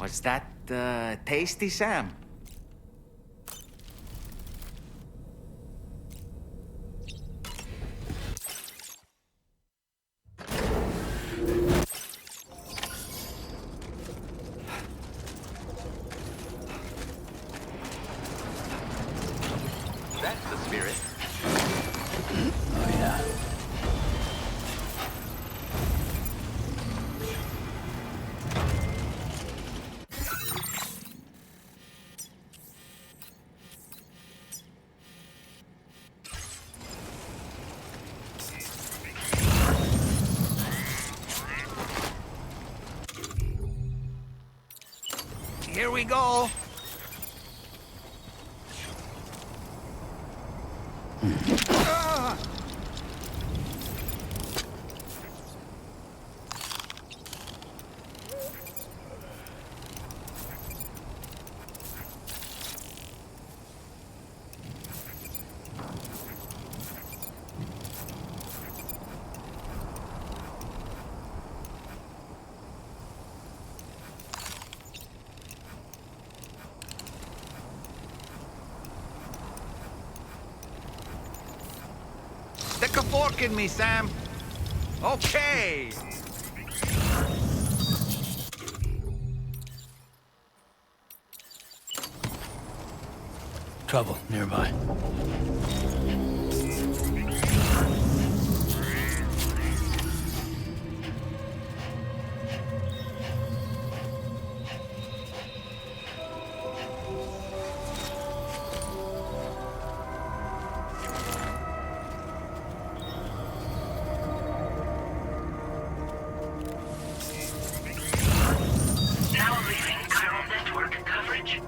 Was that tasty, Sam? That's the spirit. Oh, yeah. Here we go. Stick a fork in me, Sam. Okay. Trouble nearby. Now leaving chiral network coverage.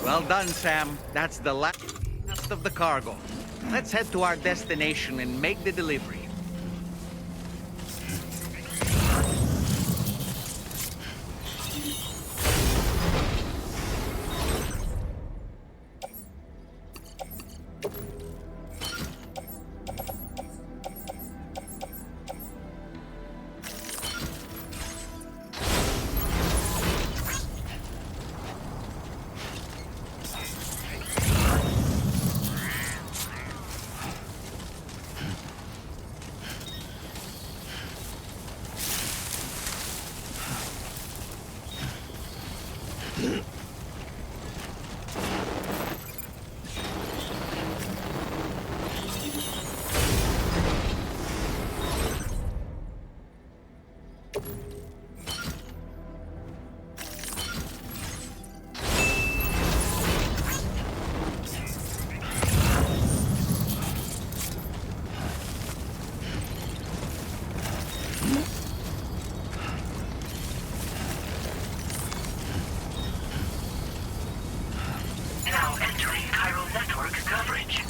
Well done, Sam. That's the last of the cargo. Let's head to our destination and make the delivery. Now entering chiral network coverage.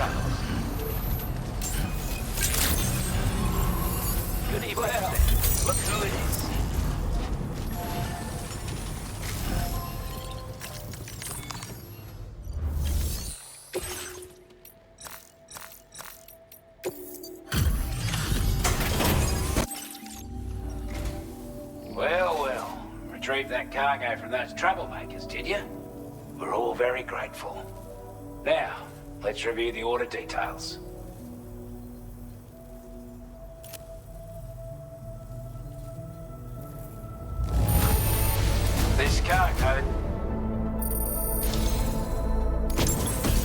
troubles. Good evening. Well, look who it is. Well, retrieved that cargo from those troublemakers, did you? We're all very grateful. Now, let's review the order details. This cargo...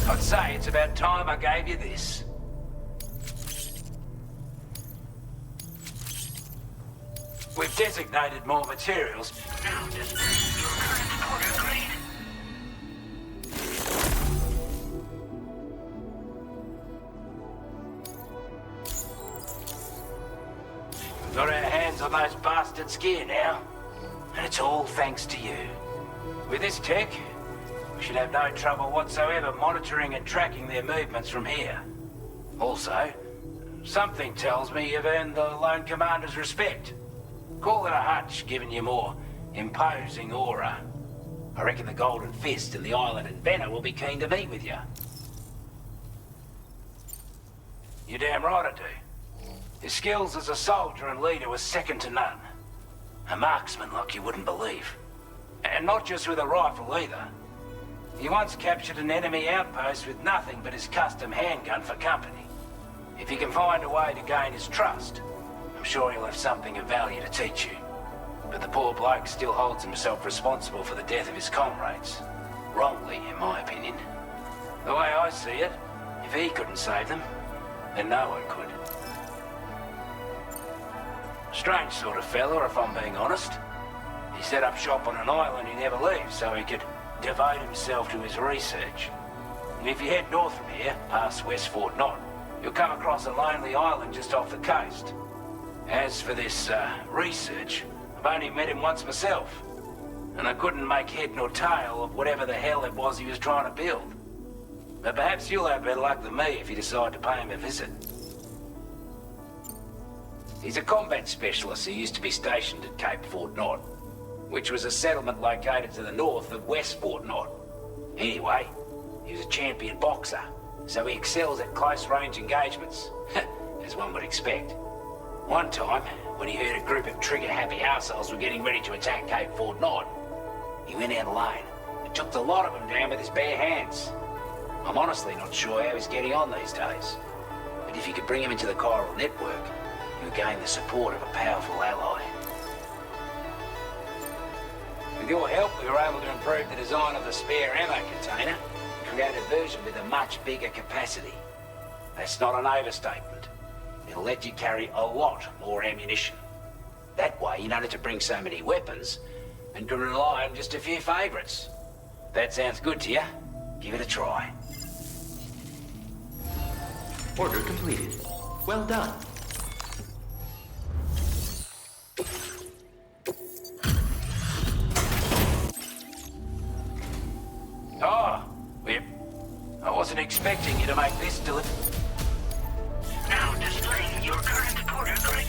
I'd say it's about time I gave you this. We've designated more materials. Now display your current order grade. We've got our hands on those bastards' gear now. And it's all thanks to you. With this tech, we should have no trouble whatsoever monitoring and tracking their movements from here. Also, something tells me you've earned the Lone Commander's respect. Call it a hunch, giving you more imposing aura. I reckon the Golden Fist and the Island Inventor will be keen to meet with you. You're damn right I do. His skills as a soldier and leader were second to none. A marksman like you wouldn't believe. And not just with a rifle either. He once captured an enemy outpost with nothing but his custom handgun for company. If you can find a way to gain his trust, I'm sure he'll have something of value to teach you. But the poor bloke still holds himself responsible for the death of his comrades. Wrongly, in my opinion. The way I see it, if he couldn't save them, then no one could. Strange sort of fella, if I'm being honest. He set up shop on an island he never leaves so he could devote himself to his research. And if you head north from here, past West Fort Knot, you'll come across a lonely island just off the coast. As for this, research, I've only met him once myself. And I couldn't make head nor tail of whatever the hell it was he was trying to build. But perhaps you'll have better luck than me if you decide to pay him a visit. He's a combat specialist who used to be stationed at Cape Fort Knot, which was a settlement located to the north of West Fort Knot. Anyway, he was a champion boxer, so he excels at close-range engagements, as one would expect. One time, when he heard a group of trigger-happy assholes were getting ready to attack Cape Fort Knot, he went out alone and took the lot of them down with his bare hands. I'm honestly not sure how he's getting on these days, but if you could bring him into the chiral network, you'll gain the support of a powerful ally. With your help, we were able to improve the design of the spare ammo container and create a version with a much bigger capacity. That's not an overstatement. It'll let you carry a lot more ammunition. That way, you don't have to bring so many weapons and can rely on just a few favorites. That sounds good to you? Give it a try. Order completed. Well done. I wasn't expecting you to make this delivery. Now displaying your current order grade.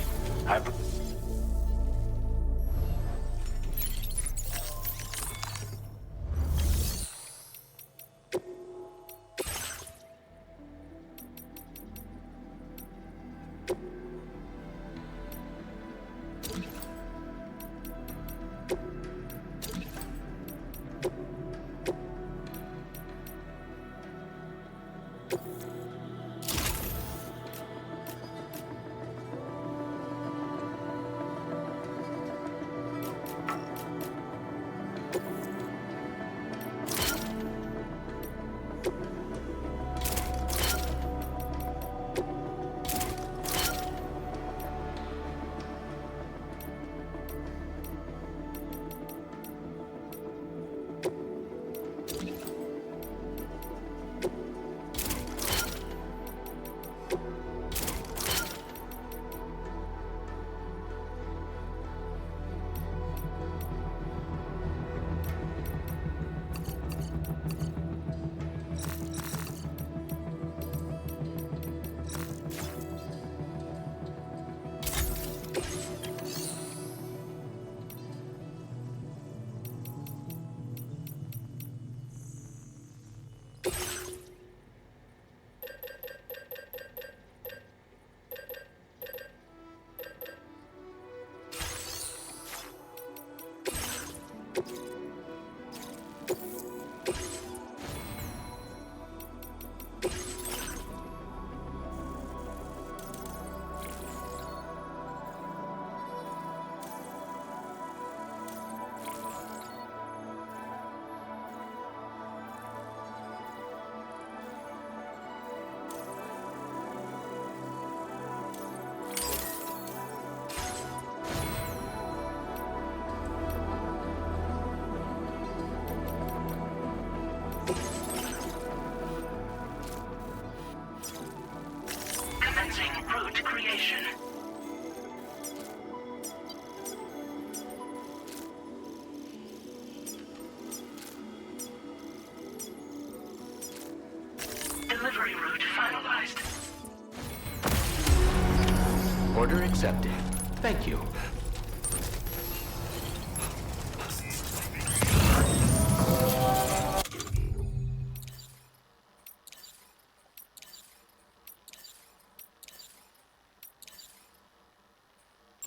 Order accepted. Thank you.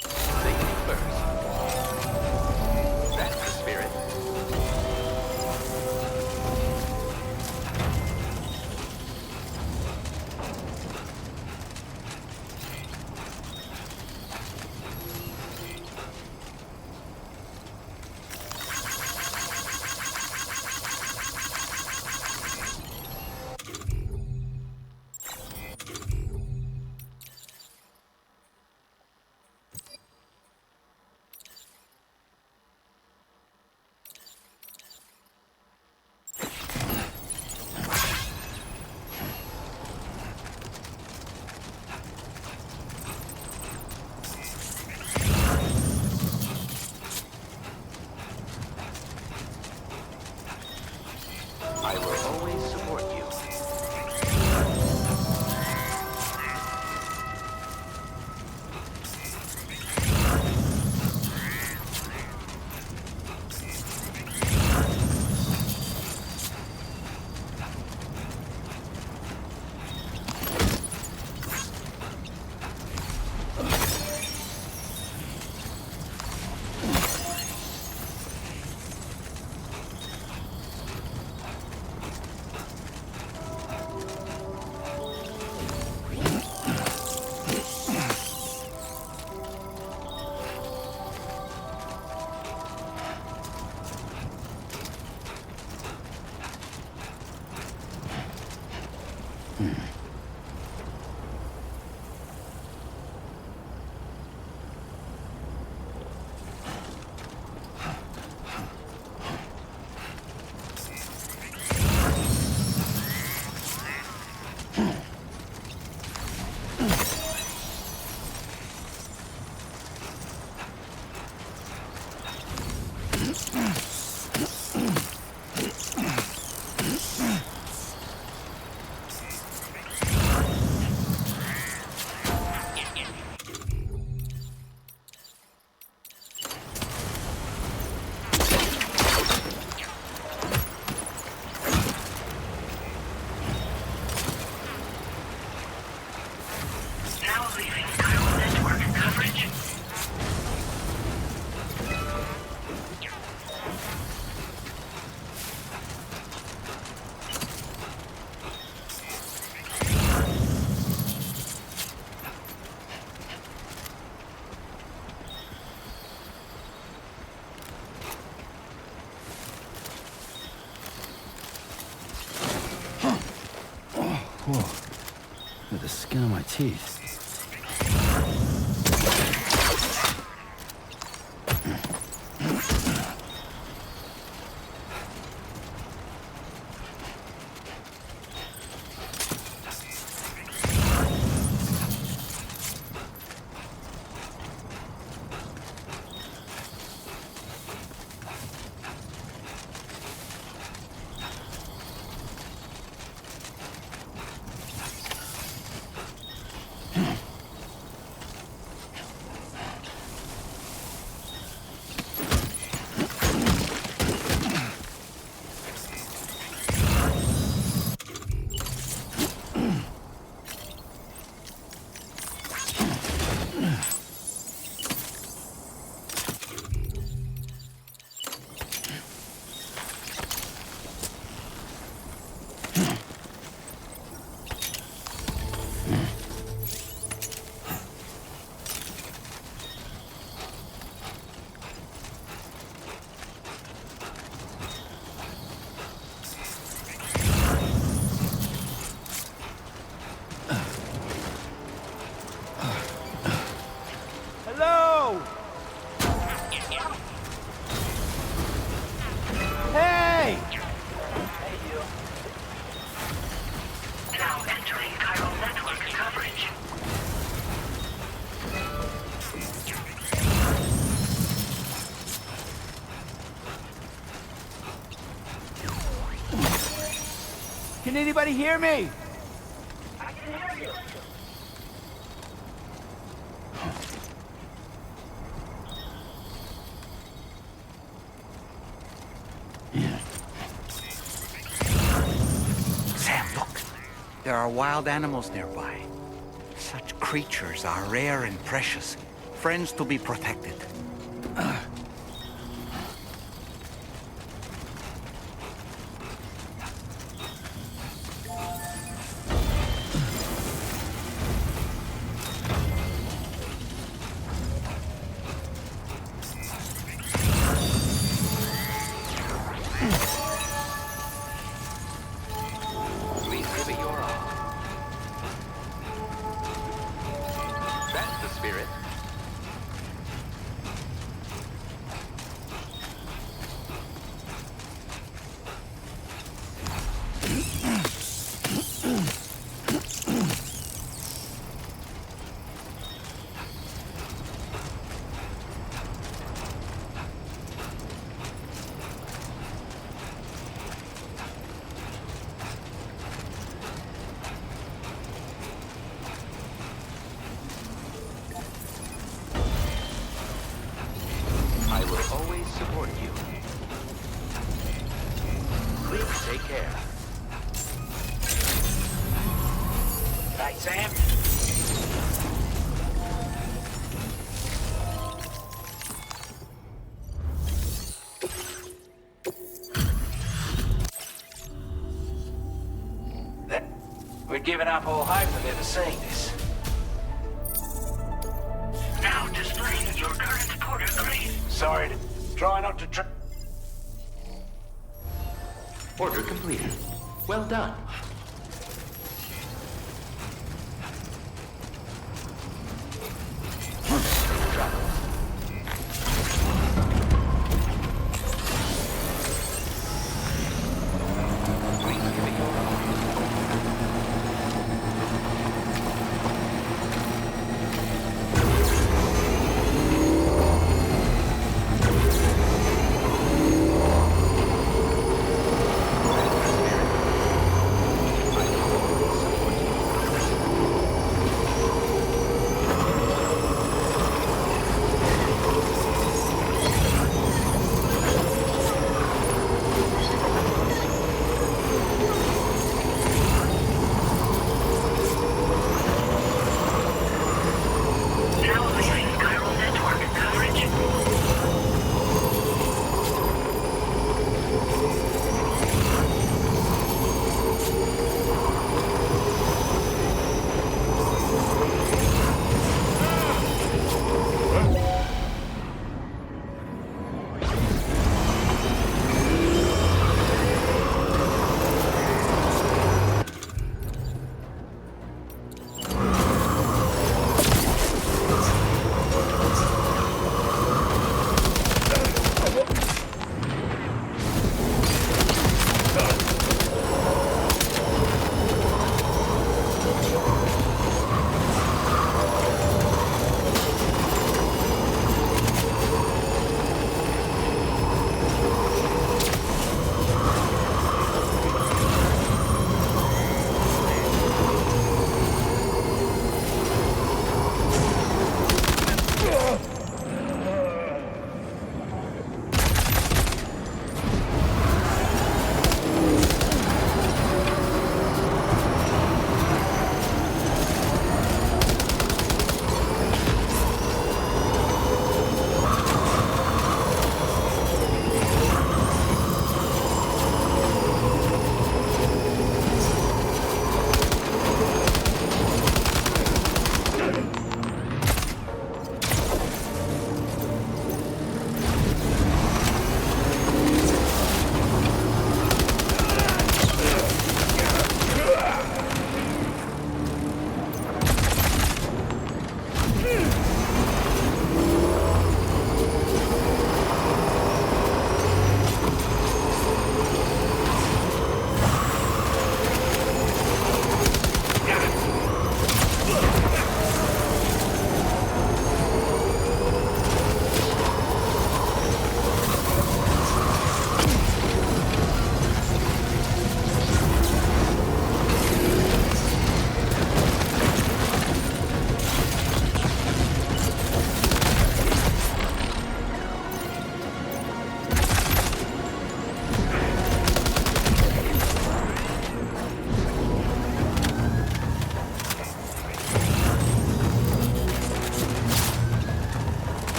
Safety first. That's the spirit. I will always support you. Now leaving chiral network coverage. Whoa. Look at the skin on my teeth. Hello! Hey! Now entering chiral network coverage. Can anybody hear me? I can hear you. there are wild animals nearby. Such creatures are rare and precious, friends to be protected. Please give it your all. That's the spirit. I will always support you. Please take care. Hey, Sam? We're giving up all hope of ever seeing this. Now displaying your current porter grade. Sorry to try not to Order completed. Well done. Please give it your all.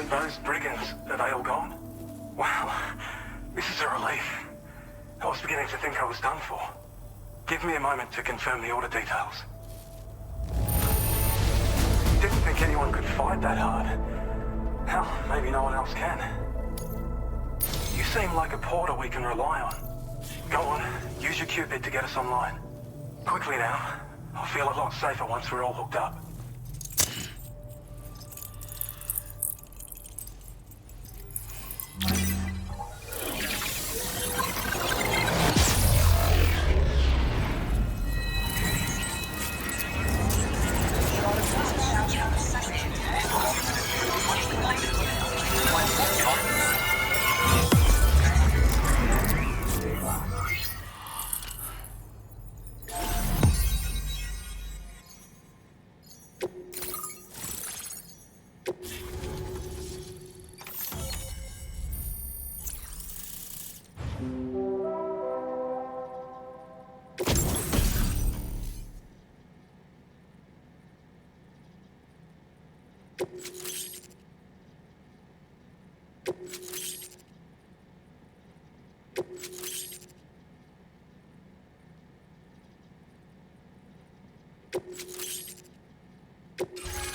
Those brigands, are they all gone? Wow, this is a relief. I was beginning to think I was done for. Give me a moment to confirm the order details. Didn't think anyone could fight that hard. Hell, maybe no one else can. You seem like a porter we can rely on. Go on, use your Cupid to get us online. Quickly now. I'll feel a lot safer once we're all hooked up.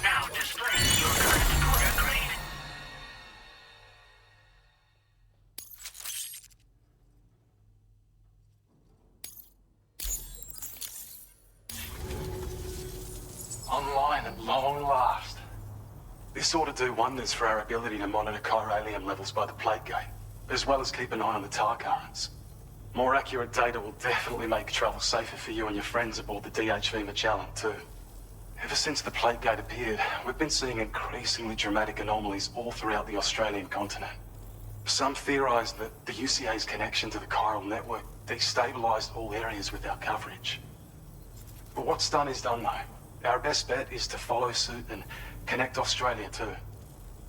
Now displaying your current porter grade. Online at long last. This ought to do wonders for our ability to monitor chiralium levels by the plate gate, as well as keep an eye on the tar currents. More accurate data will definitely make travel safer for you and your friends aboard the DHV Magellan too. Ever since the plate gate appeared, we've been seeing increasingly dramatic anomalies all throughout the Australian continent. Some theorise that the UCA's connection to the chiral network destabilised all areas with our coverage. But what's done is done though. Our best bet is to follow suit and connect Australia too.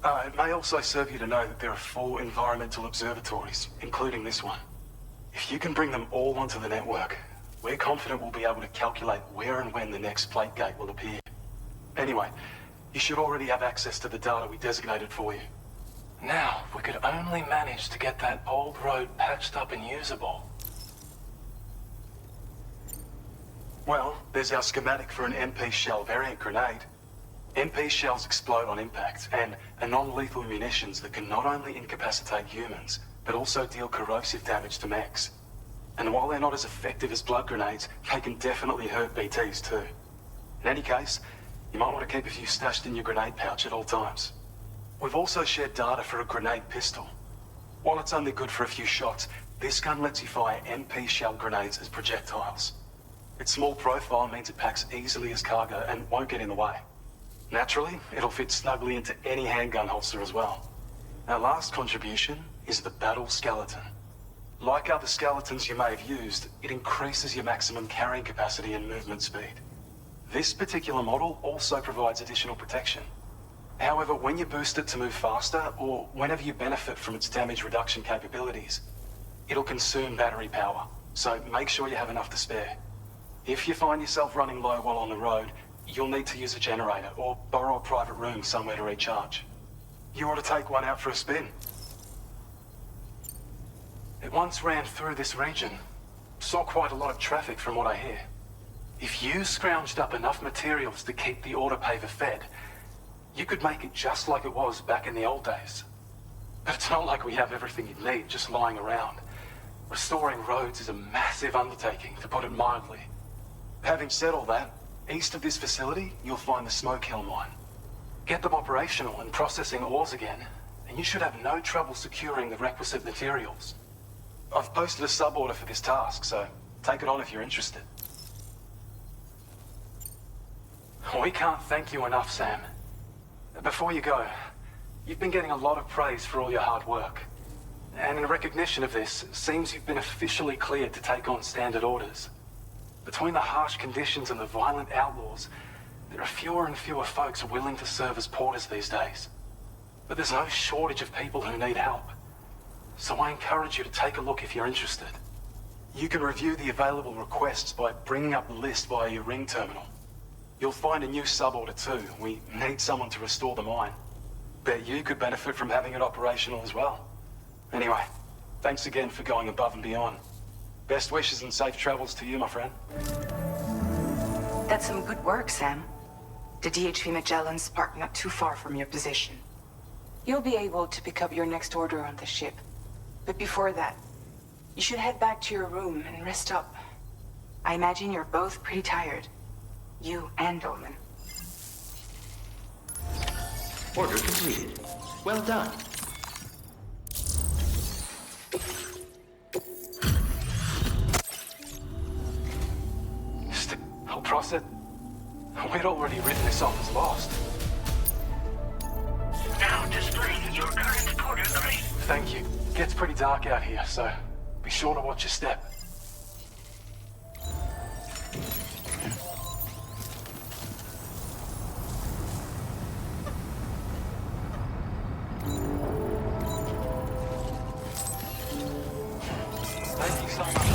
It may also serve you to know that there are 4 environmental observatories, including this one. If you can bring them all onto the network, we're confident we'll be able to calculate where and when the next plate gate will appear. Anyway, you should already have access to the data we designated for you. Now, if we could only manage to get that old road patched up and usable. Well, there's our schematic for an MP shell variant grenade. MP shells explode on impact and are non-lethal munitions that can not only incapacitate humans, but also deal corrosive damage to mechs. And while they're not as effective as blood grenades, they can definitely hurt BTs too. In any case, you might want to keep a few stashed in your grenade pouch at all times. We've also shared data for a grenade pistol. While it's only good for a few shots, this gun lets you fire MP shell grenades as projectiles. Its small profile means it packs easily as cargo and won't get in the way. Naturally, it'll fit snugly into any handgun holster as well. Our last contribution is the battle skeleton. Like other skeletons you may have used, it increases your maximum carrying capacity and movement speed. This particular model also provides additional protection. However, when you boost it to move faster, or whenever you benefit from its damage reduction capabilities, it'll consume battery power, so make sure you have enough to spare. If you find yourself running low while on the road, you'll need to use a generator or borrow a private room somewhere to recharge. You ought to take one out for a spin. It once ran through this region. Saw quite a lot of traffic from what I hear. If you scrounged up enough materials to keep the autopaver fed, you could make it just like it was back in the old days. But it's not like we have everything you'd need just lying around. Restoring roads is a massive undertaking, to put it mildly. Having said all that, east of this facility, you'll find the Smoke Hill mine. Get them operational and processing ores again, and you should have no trouble securing the requisite materials. I've posted a sub-order for this task, so take it on if you're interested. We can't thank you enough, Sam. Before you go, you've been getting a lot of praise for all your hard work. And in recognition of this, it seems you've been officially cleared to take on standard orders. Between the harsh conditions and the violent outlaws, there are fewer and fewer folks willing to serve as porters these days. But there's no shortage of people who need help. So I encourage you to take a look if you're interested. You can review the available requests by bringing up the list via your ring terminal. You'll find a new sub-order too. We need someone to restore the mine. Bet you could benefit from having it operational as well. Anyway, thanks again for going above and beyond. Best wishes and safe travels to you, my friend. That's some good work, Sam. The DHV Magellan's parked not too far from your position. You'll be able to pick up your next order on the ship. But before that, you should head back to your room and rest up. I imagine you're both pretty tired. You and Dolman. Order completed. Well done. I'll process. We'd already written this off as lost. Now displaying your current porter grade. Thank you. It gets pretty dark out here, so be sure to watch your step. Thank you so much.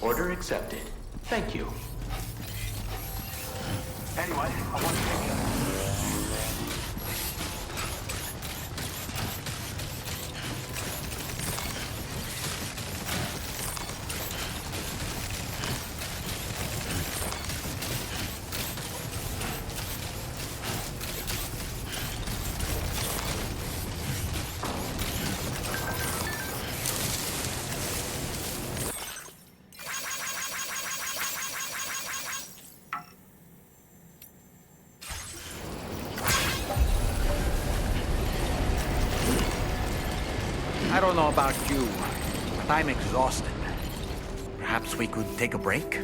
Order accepted. Thank you. Anyway, I want to take you. I don't know about you, but I'm exhausted. Perhaps we could take a break?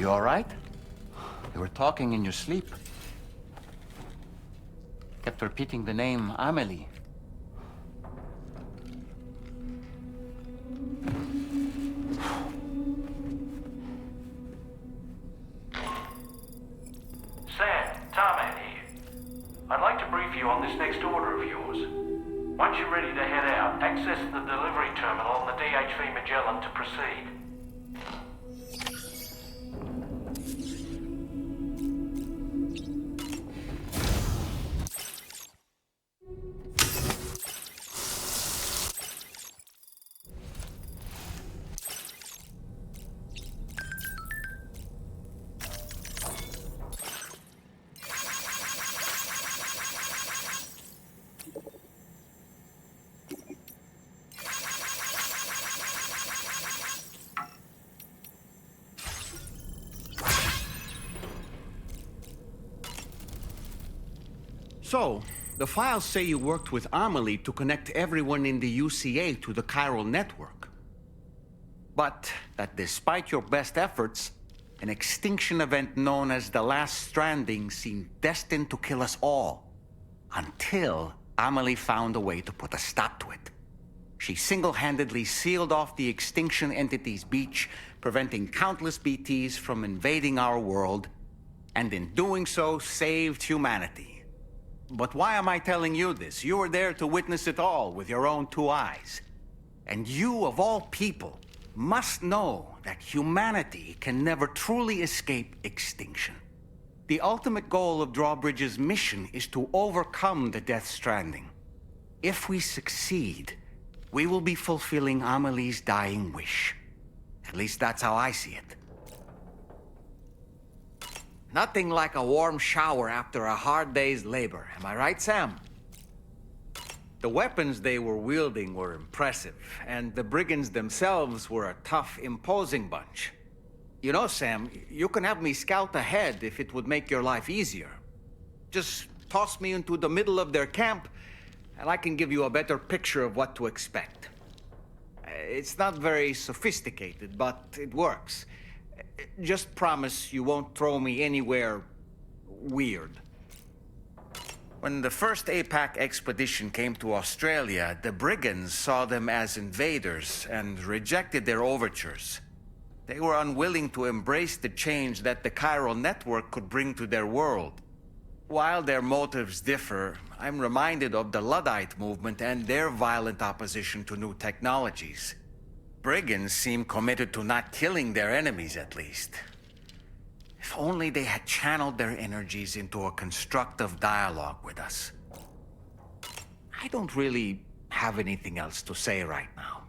You all right? You were talking in your sleep. Kept repeating the name Amelie. Sam, Tarman here. I'd like to brief you on this next order of yours. Once you're ready to head out, access the delivery terminal on the DHV Magellan to proceed. So, the files say you worked with Amelie to connect everyone in the UCA to the chiral network. But that despite your best efforts, an extinction event known as the Last Stranding seemed destined to kill us all. Until Amelie found a way to put a stop to it. She single-handedly sealed off the extinction entity's beach, preventing countless BTs from invading our world, and in doing so, saved humanity. But why am I telling you this? You were there to witness it all with your own two eyes. And you, of all people, must know that humanity can never truly escape extinction. The ultimate goal of Drawbridge's mission is to overcome the Death Stranding. If we succeed, we will be fulfilling Amelie's dying wish. At least that's how I see it. Nothing like a warm shower after a hard day's labor. Am I right, Sam? The weapons they were wielding were impressive, and the brigands themselves were a tough, imposing bunch. You know, Sam, you can have me scout ahead if it would make your life easier. Just toss me into the middle of their camp, and I can give you a better picture of what to expect. It's not very sophisticated, but it works. Just promise you won't throw me anywhere weird. When the first APAC expedition came to Australia, the brigands saw them as invaders and rejected their overtures. They were unwilling to embrace the change that the chiral network could bring to their world. While their motives differ, I'm reminded of the Luddite movement and their violent opposition to new technologies. Brigands seem committed to not killing their enemies, at least. If only they had channeled their energies into a constructive dialogue with us. I don't really have anything else to say right now.